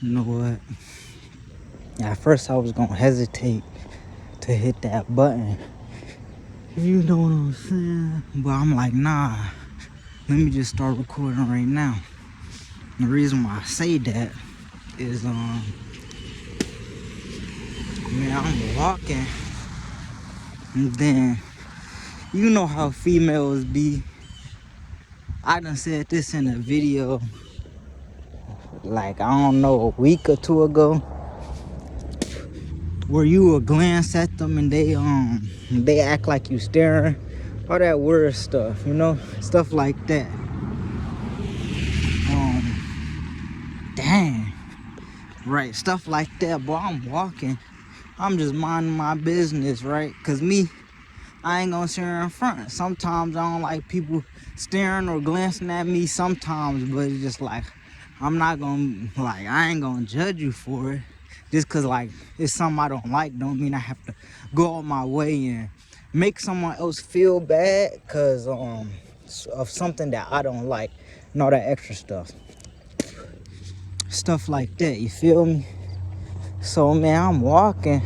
You know what? At first I was gonna hesitate to hit that button. You know what I'm saying? But I'm like, nah. Let me just start recording right now. The reason why I say that is, man, I'm walking, and then you know how females be. I done said this in a video, like, I don't know, a week or two ago, where you will glance at them and they act like you staring, all that weird stuff, you know, stuff like that. Dang, right, stuff like that. Boy, I'm walking, I'm just minding my business, right? Cause me, I ain't gonna stare in front. Sometimes I don't like people staring or glancing at me sometimes, but it's just like, I'm not gonna, like, I ain't gonna judge you for it. Just cause like it's something I don't like don't mean I have to go out my way and make someone else feel bad cause of something that I don't like and all that extra stuff like that, you feel me? So man, I'm walking,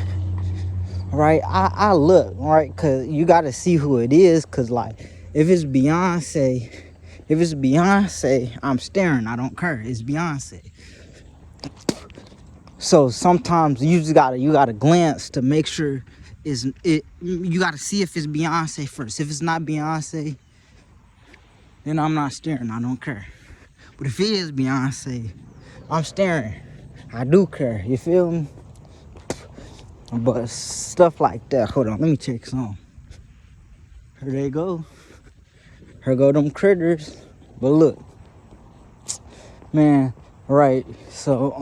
right? I look, right? Cause you gotta see who it is, cause like if it's Beyonce, I'm staring, I don't care, it's Beyonce. So sometimes you gotta glance to make sure you gotta see if it's Beyonce first. If it's not Beyonce, then I'm not staring, I don't care. But if it is Beyonce, I'm staring, I do care, you feel me? But stuff like that, hold on, let me check some. Here they go. Here go them critters. But look, man, right, so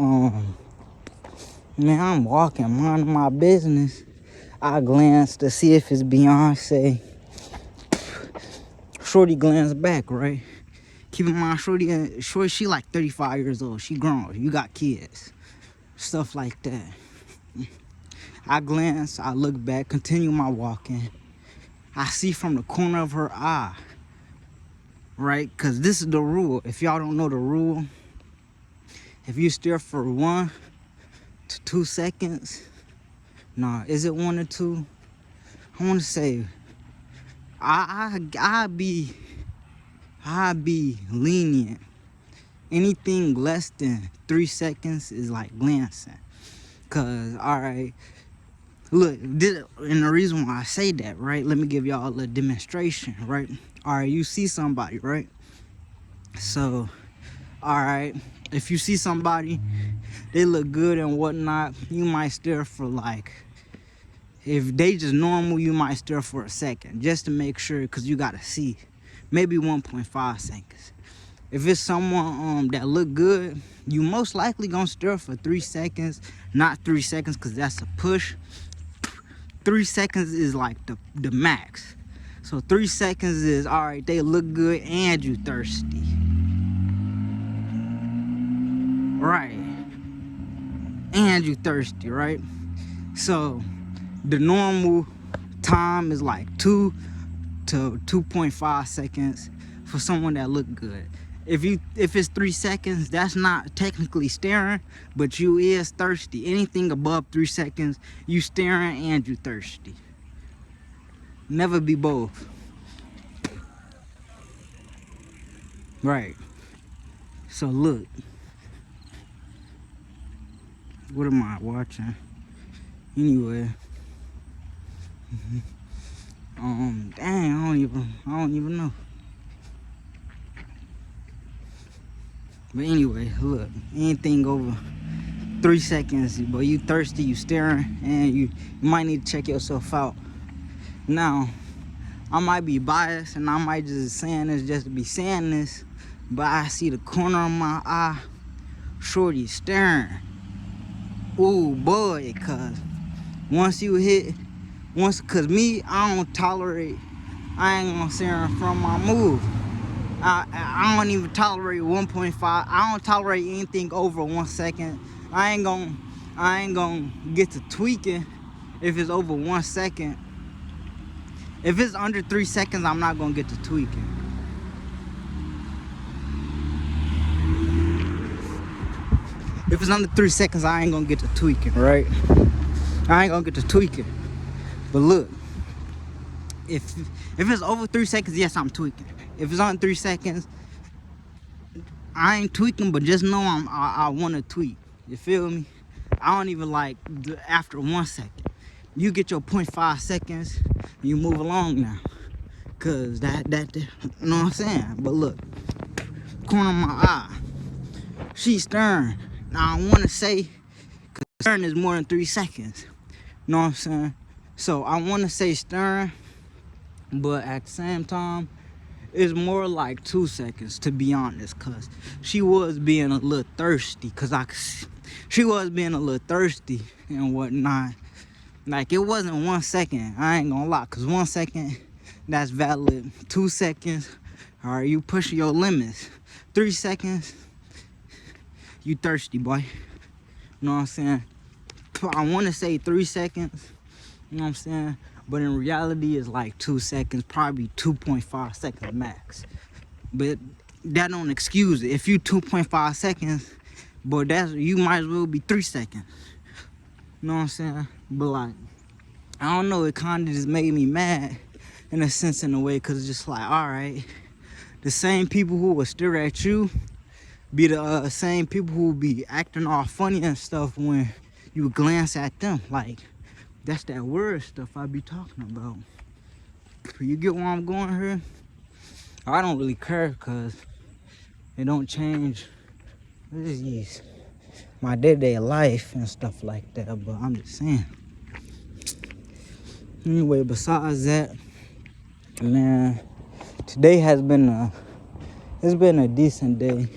man, I'm walking, minding my business. I glance to see if it's Beyonce. Shorty glanced back, right? Keep in mind, Shorty, she like 35 years old. She grown. You got kids. Stuff like that. I glance, I look back, continue my walking. I see from the corner of her eye, right? Because this is the rule. If y'all don't know the rule, if you stare for 1 to 2 seconds, nah, is it 1 or 2? I want to say, I be lenient. Anything less than 3 seconds is like glancing. Cause all right, look, and the reason why I say that, right? Let me give y'all a little demonstration, right? All right, you see somebody, right? So, all right, if you see somebody, they look good and whatnot, you might stare for like, if they just normal, you might stare for a second just to make sure, because you gotta see, maybe 1.5 seconds. If it's someone that look good, you most likely gonna stare for 3 seconds, not 3 seconds, because that's a push. 3 seconds is like the max. So 3 seconds is, all right, they look good and you thirsty. Right. And you thirsty, right? So the normal time is like 2 to 2.5 seconds for someone that look good. If it's 3 seconds, that's not technically staring, but you is thirsty. Anything above 3 seconds, you staring and you thirsty. Never be both. Right. So look. What am I watching? Anyway. Dang, I don't even know. But anyway, look, anything over 3 seconds, but you thirsty, you staring, and you might need to check yourself out. Now, I might be biased and I might just saying this just to be saying this, but I see the corner of my eye, Shorty staring. Ooh boy, cause cause me, I don't tolerate, I ain't gonna stare in front of my move. I don't even tolerate 1.5. I don't tolerate anything over 1 second. I ain't gonna get to tweaking if it's over 1 second. If it's under 3 seconds, I'm not gonna get to tweaking. If it's under 3 seconds, I ain't gonna get to tweaking, right? I ain't gonna get to tweaking. But look, if it's over 3 seconds, yes, I'm tweaking. If it's on 3 seconds, I ain't tweaking, but just know I want to tweak. You feel me? I don't even like after 1 second. You get your 0.5 seconds, you move along now. Cause that you know what I'm saying? But look, corner of my eye, she's stern. Now I want to say, cause stern is more than 3 seconds. You know what I'm saying? So I want to say stern, but at the same time, it's more like 2 seconds, to be honest, cause she was being a little thirsty, she was being a little thirsty and whatnot. Like, it wasn't 1 second, I ain't gonna lie, cause 1 second, that's valid. 2 seconds, all right, you pushing your limits. 3 seconds, you thirsty, boy. You know what I'm saying? I want to say 3 seconds, you know what I'm saying? But in reality, it's like 2 seconds, probably 2.5 seconds max. But that don't excuse it. If you 2.5 seconds, but you might as well be 3 seconds. You know what I'm saying? But like, I don't know, it kind of just made me mad in a sense, in a way, because it's just like, all right, the same people who will stare at you be the same people who be acting all funny and stuff when you glance at them. Like, that's that word stuff I be talking about. You get where I'm going here? I don't really care, because it don't change my day-to-day life and stuff like that, but I'm just saying. Anyway, besides that, man, today has been it's been a decent day.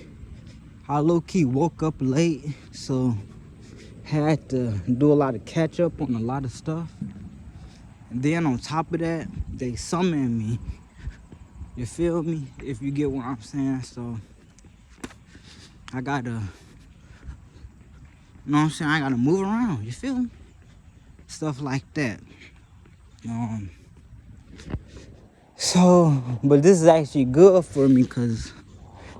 I low-key woke up late, so had to do a lot of catch up on a lot of stuff. And then on top of that, they summoned me. You feel me? If you get what I'm saying. So I gotta, you know what I'm saying? I gotta move around. You feel me? Stuff like that. So, but this is actually good for me, because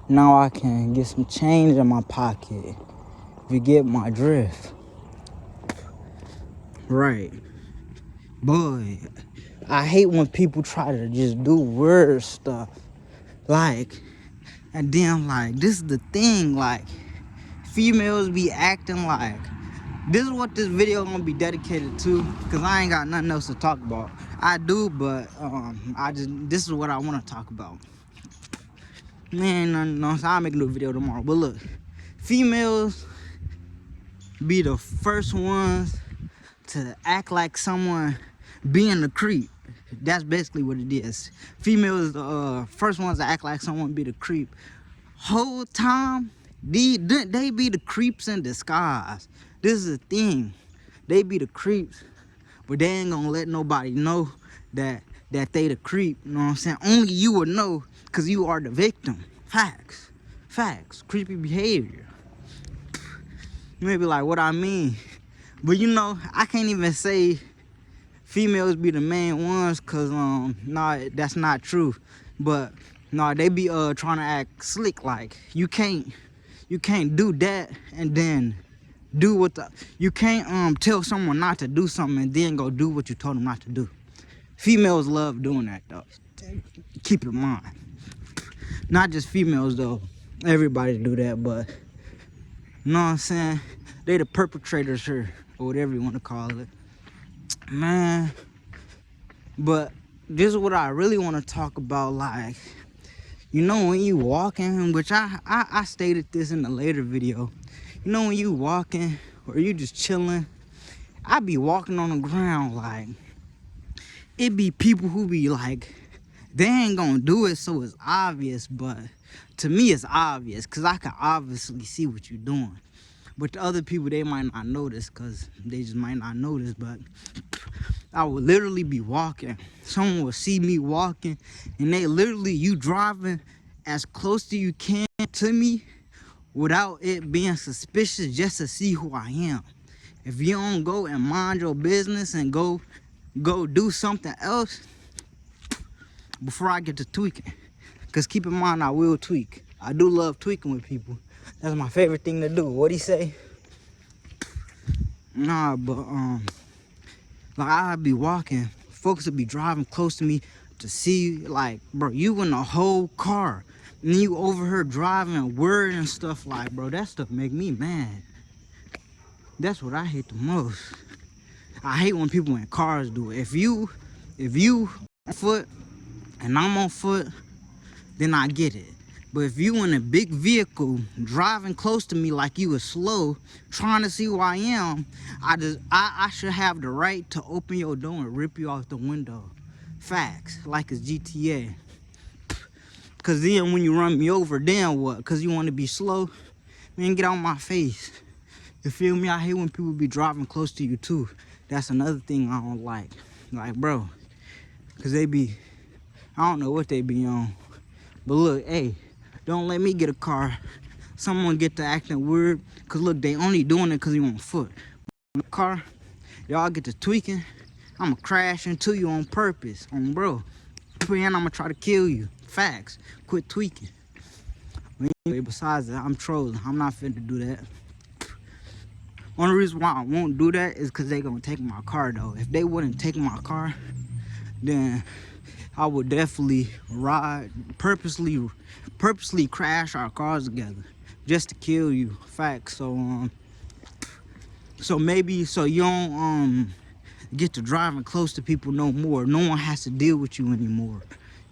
now I can get some change in my pocket. If you get my drift. Right. Boy, I hate when people try to just do word stuff. Like, and then like, this is the thing, like, females be acting like, this is what this video gonna be dedicated to, because I ain't got nothing else to talk about. I do, but this is what I want to talk about. Man, no, so I'll make a new video tomorrow. But look, females be the first ones to act like someone being the creep. That's basically what it is. Females the first ones to act like someone be the creep. Whole time, they be the creeps in disguise. This is the thing. They be the creeps, but they ain't gonna let nobody know that they the creep. You know what I'm saying? Only you would know, because you are the victim. Facts. Creepy behavior. You may be like, what I mean? But you know, I can't even say females be the main ones, because nah, that's not true. But nah, they be trying to act slick. Like, you can't do that and then do what you can't tell someone not to do something and then go do what you told them not to do. Females love doing that though. Keep it in mind. Not just females though. Everybody do that, but you know what I'm saying? They the perpetrators here, or whatever you want to call it. Man, but this is what I really want to talk about. Like, you know, when you walking, which I stated this in a later video. You know, when you walking or you just chilling, I be walking on the ground, like, it be people who be like, they ain't gonna do it, so it's obvious, but to me it's obvious, because I can obviously see what you're doing. But to other people, they might not notice, because they just might not notice. But I would literally be walking, someone would see me walking, and they literally, you driving as close to you can to me without it being suspicious, just to see who I am. If you don't go and mind your business and go do something else before I get to tweaking. Because keep in mind, I will tweak. I do love tweaking with people. That's my favorite thing to do. What'd he say? Nah, but like I'd be walking, folks would be driving close to me to see, like, bro, you in a whole car, and you over here driving word and stuff, like, bro, that stuff make me mad. That's what I hate the most. I hate when people in cars do it. If you on foot and I'm on foot, then I get it. But if you in a big vehicle driving close to me like you was slow, trying to see who I am, I should have the right to open your door and rip you off the window. Facts, like it's GTA. Cause then when you run me over, then what? Cause you want to be slow? Man, get on my face. You feel me? I hate when people be driving close to you too. That's another thing I don't like. Like, bro, cause they be, I don't know what they be on. But look, hey, don't let me get a car. Someone get to acting weird. Cause look, they only doing it cause you on foot. In the car, y'all get to tweaking. I'ma crash into you on purpose. Bro. And I'ma try to kill you. Facts. Quit tweaking. But anyway, besides that, I'm trolling. I'm not finna do that. Only reason why I won't do that is cause they gonna take my car though. If they wouldn't take my car, then I would definitely purposely crash our cars together just to kill you. Facts. So maybe you don't get to driving close to people no more. No one has to deal with you anymore.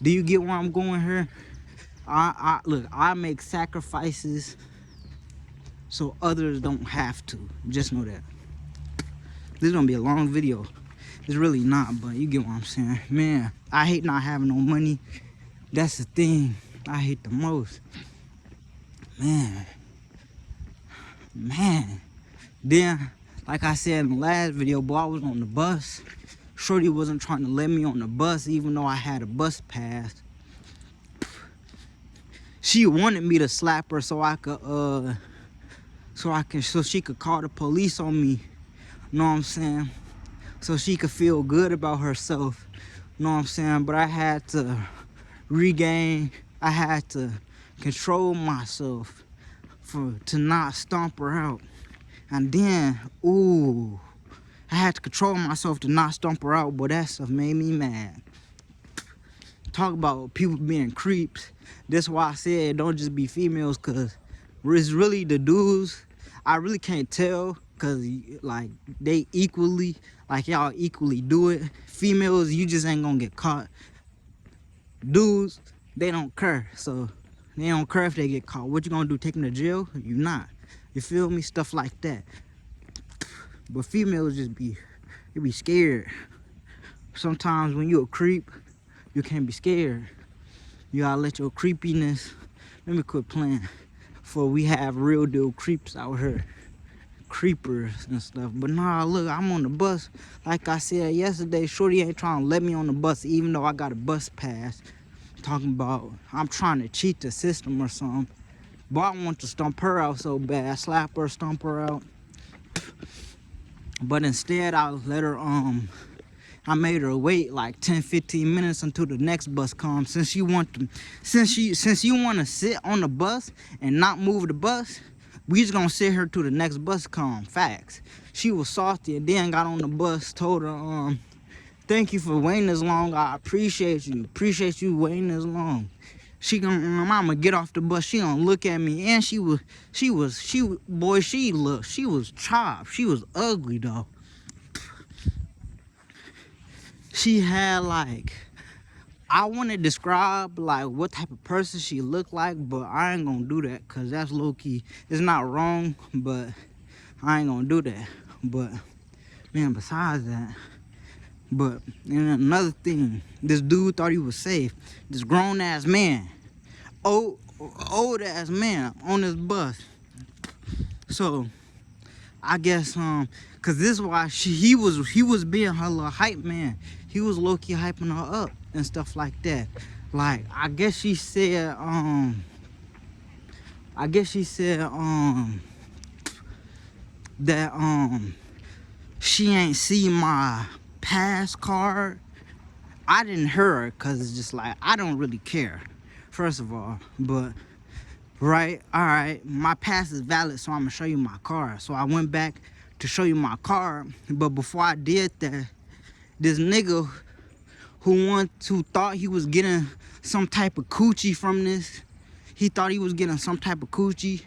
Do you get where I'm going here? Look, I make sacrifices so others don't have to. Just know that. This is gonna be a long video. It's really not, but you get what I'm saying. Man, I hate not having no money. That's the thing I hate the most. Man. Then, like I said in the last video, boy, I was on the bus. Shorty wasn't trying to let me on the bus, even though I had a bus pass. She wanted me to slap her so she could call the police on me. Know what I'm saying? So she could feel good about herself. Know what I'm saying? But I had to control myself to not stomp her out. And then, ooh, I had to control myself to not stomp her out, but that stuff made me mad. Talk about people being creeps. That's why I said don't just be females, cause it's really the dudes. I really can't tell, cause like they equally, like y'all equally do it. Females, you just ain't gonna get caught. Dudes, they don't care, so they don't care if they get caught. What you gonna do? Take them to jail? You not. You feel me? Stuff like that. But females just be scared. Sometimes when you a creep, you can't be scared. You gotta let your creepiness. Let me quit playing. For we have real deal creeps out here. Creepers and stuff. But nah, look, I'm on the bus. Like I said yesterday, shorty ain't trying to let me on the bus even though I got a bus pass. Talking about I'm trying to cheat the system or something. But I want to stomp her out so bad. Slap her, stomp her out. But instead I let her I made her wait like 10-15 minutes until the next bus comes. Since you want to sit on the bus and not move the bus, we just gonna sit here till the next bus come. Facts. She was salty and then got on the bus, told her thank you for waiting this long. I appreciate you. Appreciate you waiting this long. She gonna, mama get off the bus. She gonna look at me, and she was chopped. She was ugly though. She had like, I want to describe like what type of person she looked like, but I ain't gonna do that because that's low key. It's not wrong, but I ain't gonna do that. But man, besides that. But and another thing, this dude thought he was safe. This grown ass man, old ass man on this bus. So I guess cause this is why he was being her little hype man. He was low key hyping her up and stuff like that. Like I guess she said that she ain't see my pass card. I didn't hear her because it's just like I don't really care, first of all. But right? All right, my pass is valid, so I'm gonna show you my card. So I went back to show you my card, but before I did that, this nigga who thought he was getting some type of coochie from this, he thought he was getting some type of coochie.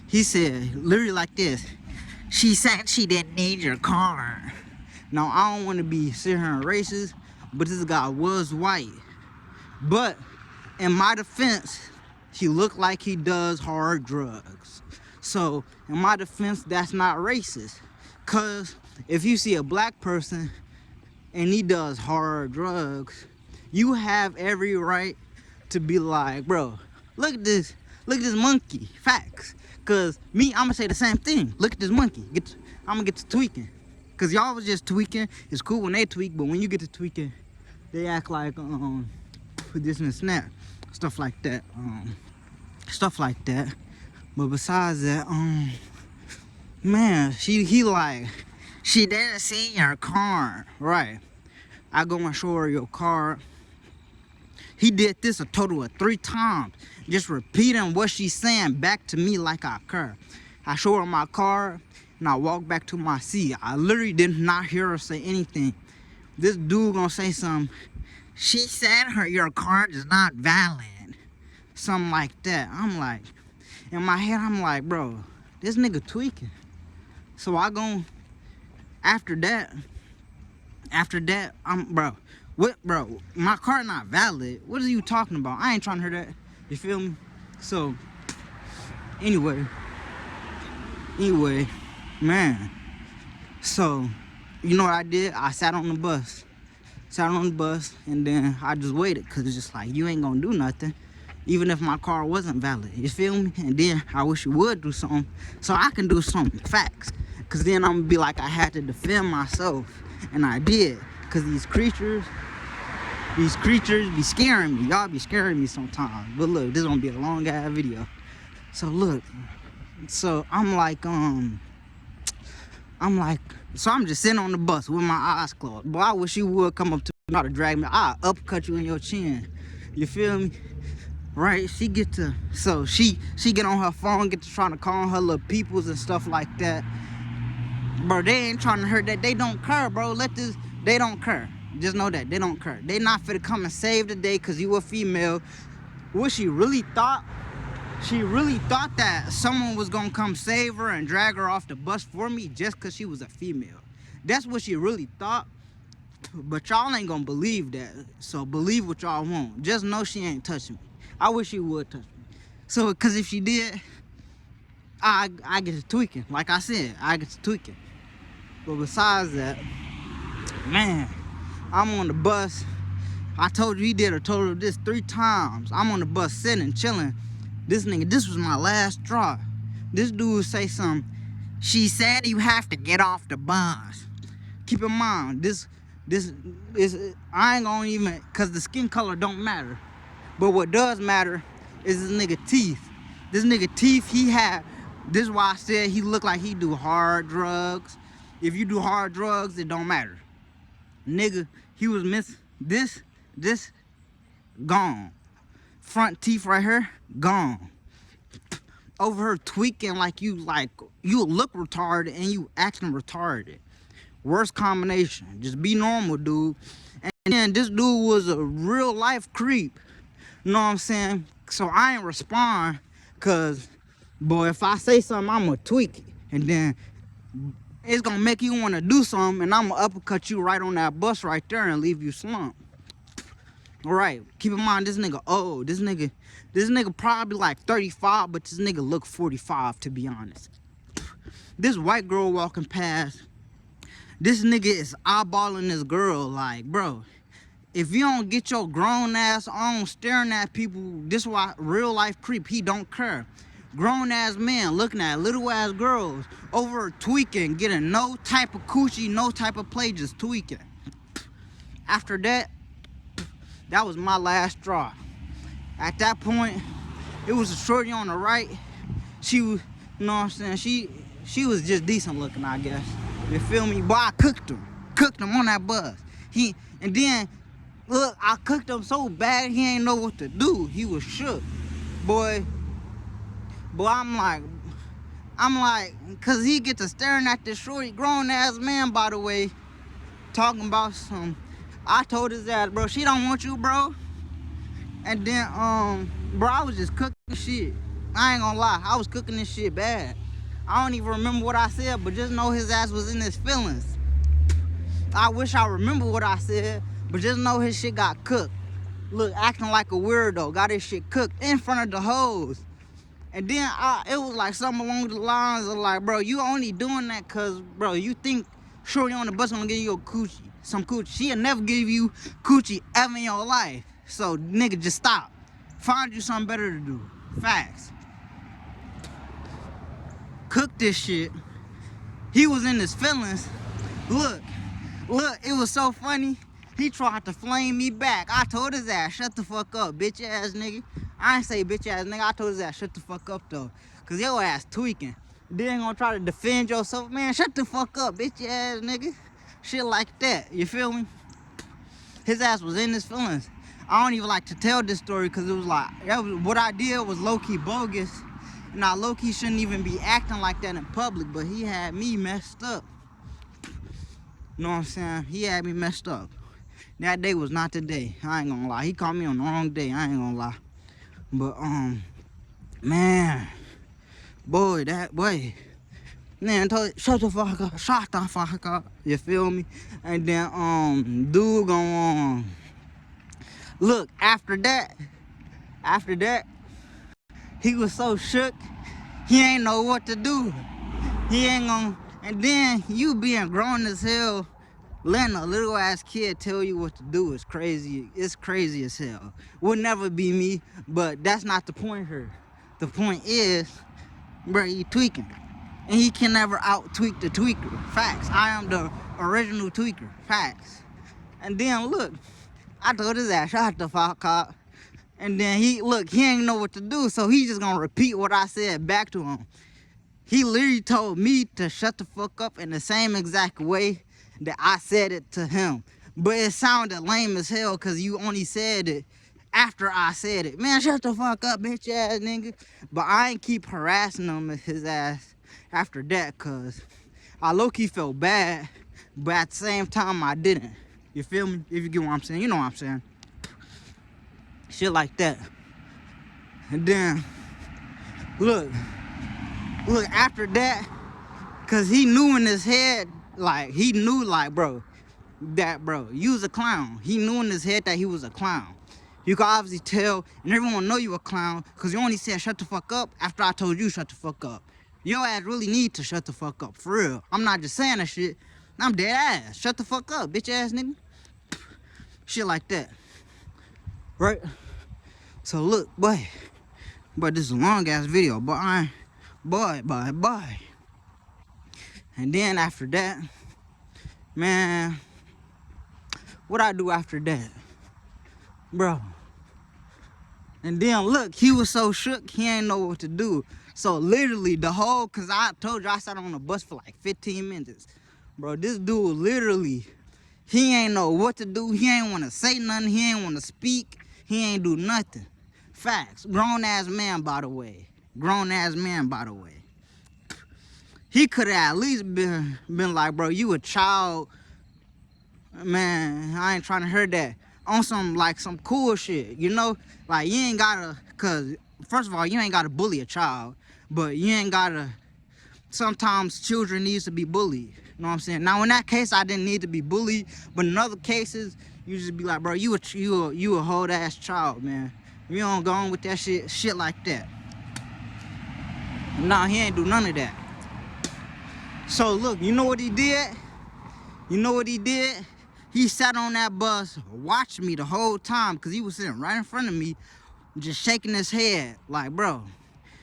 He said literally like this: she said she didn't need your car. Now I don't want to be sitting here and racist, but this guy was white. But in my defense, he looked like he does hard drugs. So in my defense, that's not racist. Cause if you see a black person and he does hard drugs, you have every right to be like, bro, look at this monkey. Facts. Cause me, I'm gonna say the same thing. Look at this monkey. I'm gonna get to tweaking. Cause y'all was just tweaking. It's cool when they tweak, but when you get to tweaking, they act like this and snap. Stuff like that. But besides that, man, he like, she didn't see your car. Right. I go and show her your car. He did this a total of 3 times, just repeating what she's saying back to me like I care. I show her my car, and I walk back to my seat. I literally did not hear her say anything. This dude gonna say something. She said your card is not valid. Something like that. I'm like, in my head, I'm like, bro, this nigga tweaking. So I go, after that, bro, my car not valid. What are you talking about? I ain't trying to hear that. You feel me? So, anyway, man. So, you know what I did? I sat on the bus. And then I just waited, because it's just like, you ain't gonna do nothing, even if my car wasn't valid. You feel me? And then I wish you would do something so I can do something. Facts. Because then I'm gonna be like, I had to defend myself. And I did. Because these creatures be scaring me. Y'all be scaring me sometimes. But look, this is gonna be a long ass video. So look, so I'm just sitting on the bus with my eyes closed. Boy, I wish you would come up to me, try to drag me. I'll uppercut you in your chin. You feel me? Right? She get on her phone, get to trying to call her little peoples and stuff like that. Bro, they ain't trying to hurt that. They don't care, bro. They don't care. Just know that. They don't care. They not finna come and save the day because you a female. What she really thought? She really thought that someone was gonna come save her and drag her off the bus for me just because she was a female. That's what she really thought. But y'all ain't gonna believe that. So believe what y'all want. Just know she ain't touching me. I wish she would touch me. So, because if she did, I get to tweaking. Like I said, I get to tweaking. But besides that, man, I'm on the bus. I told you he did a total of this 3 times. I'm on the bus sitting, chilling. This was my last straw. This dude say something. She said you have to get off the bus. Keep in mind, this is, I ain't gonna even, cause the skin color don't matter. But what does matter is this nigga teeth. This nigga teeth, this is why I said he look like he do hard drugs. If you do hard drugs, it don't matter. Nigga, he was missing this gone. Front teeth right here, gone. Over her tweaking like you look retarded and you acting retarded. Worst combination. Just be normal, dude. And then this dude was a real life creep. You know what I'm saying? So I ain't respond, cause boy, if I say something, I'ma tweak it. And then it's gonna make you wanna do something, and I'ma uppercut you right on that bus right there and leave you slumped. Alright, keep in mind this nigga old. This nigga probably like 35, but this nigga look 45, to be honest. This white girl walking past, this nigga is eyeballing this girl like, bro, if you don't get your grown ass on staring at people, this why real life creep, he don't care. Grown ass men looking at little ass girls over tweaking, getting no type of coochie, no type of play, just tweaking. After that, that was my last straw. At that point, it was a shorty on the right. She was, you know what I'm saying? She was just decent looking, I guess. You feel me? Boy, I cooked him on that bus. And then, look, I cooked him so bad he ain't know what to do. He was shook. boy, I'm like, cause he get to staring at this shorty grown ass man, by the way, talking about some. I told his ass, bro, she don't want you, bro. And then, bro, I was just cooking shit. I ain't gonna lie, I was cooking this shit bad. I don't even remember what I said, but just know his ass was in his feelings. I wish I remember what I said, but just know his shit got cooked. Look, acting like a weirdo, got his shit cooked in front of the hoes. And then it was like something along the lines of like, bro, you only doing that cause, bro, you think Shorty on the bus gonna give you a coochie, some coochie. She'll never give you coochie ever in your life. So, nigga, just stop. Find you something better to do. Facts. Cook this shit. He was in his feelings. Look, it was so funny. He tried to flame me back. I told his ass, shut the fuck up, bitch ass nigga. I ain't say bitch ass nigga. I told his ass, shut the fuck up though. Cause your ass tweaking. Then gonna try to defend yourself. Man, shut the fuck up, bitch ass nigga. Shit like that. You feel me? His ass was in his feelings. I don't even like to tell this story because it was like, what I did was low-key bogus. And I low-key shouldn't even be acting like that in public, but he had me messed up. You know what I'm saying? He had me messed up. That day was not the day. I ain't gonna lie. He called me on the wrong day. I ain't gonna lie. But, man. Boy, that boy. Man, shut the fuck up. Shut the fuck up. You feel me? And then, dude gonna, look, after that, he was so shook, he ain't know what to do. He ain't gonna, and then you being grown as hell, letting a little ass kid tell you what to do is crazy. It's crazy as hell. Would never be me, but that's not the point here. The point is, bro, he tweaking. And he can never out-tweak the tweaker. Facts. I am the original tweaker. Facts. And then, look, I told his ass, shut the fuck up. And then he ain't know what to do, so he just gonna repeat what I said back to him. He literally told me to shut the fuck up in the same exact way that I said it to him. But it sounded lame as hell because you only said it after I said it. Man, shut the fuck up, bitch ass nigga. But I ain't keep harassing him with his ass after that because I low-key felt bad, but at the same time I didn't. You feel me? If you get what I'm saying, you know what I'm saying. Shit like that. And then, look, after that, cause he knew in his head, like, bro, you was a clown. He knew in his head that he was a clown. You can obviously tell, and everyone know you a clown, cause you only said shut the fuck up after I told you shut the fuck up. Your ass really need to shut the fuck up, for real. I'm not just saying that shit. I'm dead ass. Shut the fuck up, bitch ass nigga. Shit like that. Right? So look, boy, this is a long ass video, but boy. And then after that, man, what I do after that, bro? And then look, he was so shook, he ain't know what to do. So literally cause I told you I sat on the bus for like 15 minutes. Bro, this dude literally, he ain't know what to do. He ain't want to say nothing. He ain't want to speak. He ain't do nothing. Facts. Grown ass man, by the way. He could have at least been like, bro, you a child. Man, I ain't trying to hear that. On some cool shit, you know? Like, you ain't gotta, cause first of all, you ain't gotta bully a child. But you ain't gotta, sometimes children needs to be bullied. You know what I'm saying? Now, in that case, I didn't need to be bullied. But in other cases, you just be like, bro, you a whole ass child, man. You don't go on with that shit like that. Nah, he ain't do none of that. So look, you know what he did? He sat on that bus, watched me the whole time, because he was sitting right in front of me, just shaking his head, like, bro.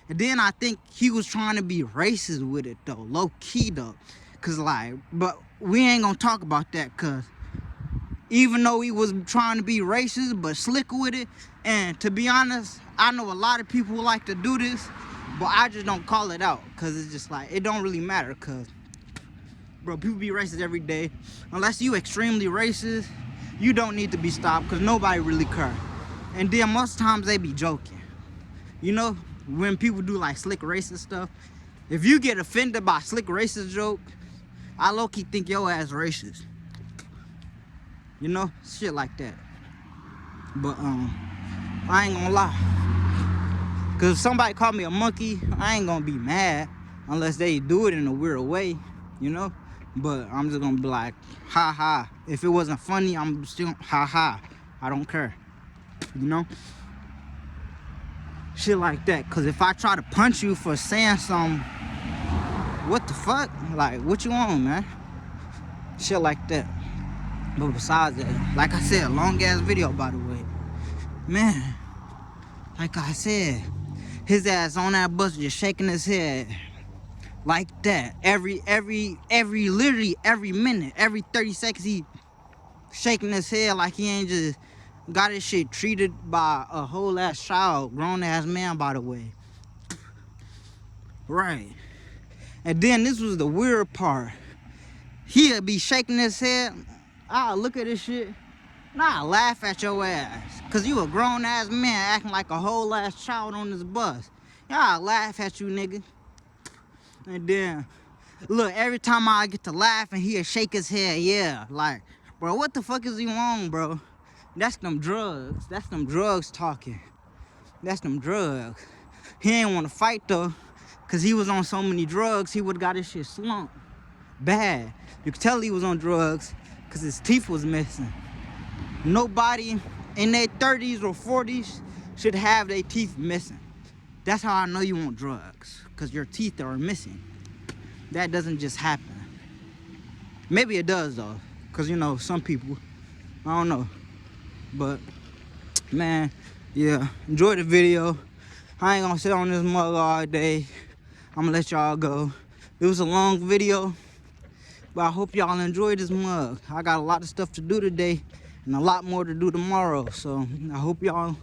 And then I think he was trying to be racist with it, though, low-key, though. Because, like, but we ain't going to talk about that, because even though he was trying to be racist, but slick with it, and to be honest, I know a lot of people who like to do this, but I just don't call it out, because it's just like, it don't really matter, because, bro, people be racist every day. Unless you extremely racist, you don't need to be stopped, because nobody really cares. And then most times they be joking. You know, when people do like slick racist stuff, if you get offended by slick racist joke, I low-key think your ass racist. You know, shit like that. But I ain't gonna lie. Cause if somebody call me a monkey, I ain't gonna be mad unless they do it in a weird way, you know? But I'm just gonna be like, ha ha. If it wasn't funny, I'm still ha ha. I don't care. You know? Shit like that. Cause if I try to punch you for saying something, what the fuck? Like, what you on, man? Shit like that. But besides that, like I said, long ass video, by the way. Man, like I said, his ass on that bus just shaking his head like that. Literally every minute, every 30 seconds, he shaking his head like he ain't just got his shit treated by a whole ass child, grown ass man, by the way. Right. And then this was the weird part. He'll be shaking his head. I'll look at this shit and I'll laugh at your ass. Cause you a grown ass man acting like a whole ass child on this bus. I'll laugh at you, nigga. And then, look, every time I get to laugh and he'll shake his head, yeah. Like, bro, what the fuck is he on, bro? That's them drugs. That's them drugs talking. That's them drugs. He ain't want to fight though. Cause he was on so many drugs, he would've got his shit slumped bad. You could tell he was on drugs cause his teeth was missing. Nobody in their 30s or 40s should have their teeth missing. That's how I know you want drugs, cause your teeth are missing. That doesn't just happen. Maybe it does though, cause you know, some people, I don't know. But man, yeah, enjoy the video. I ain't gonna sit on this mug all day. I'm gonna let y'all go. It was a long video, but I hope y'all enjoyed this mug. I got a lot of stuff to do today and a lot more to do tomorrow. So I hope y'all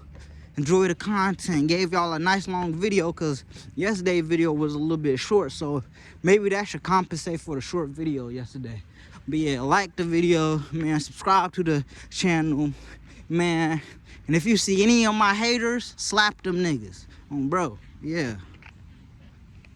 enjoy the content. Gave y'all a nice long video because yesterday's video was a little bit short. So maybe that should compensate for the short video yesterday. But yeah, like the video, man, subscribe to the channel, man. And if you see any of my haters, slap them niggas. Bro, yeah.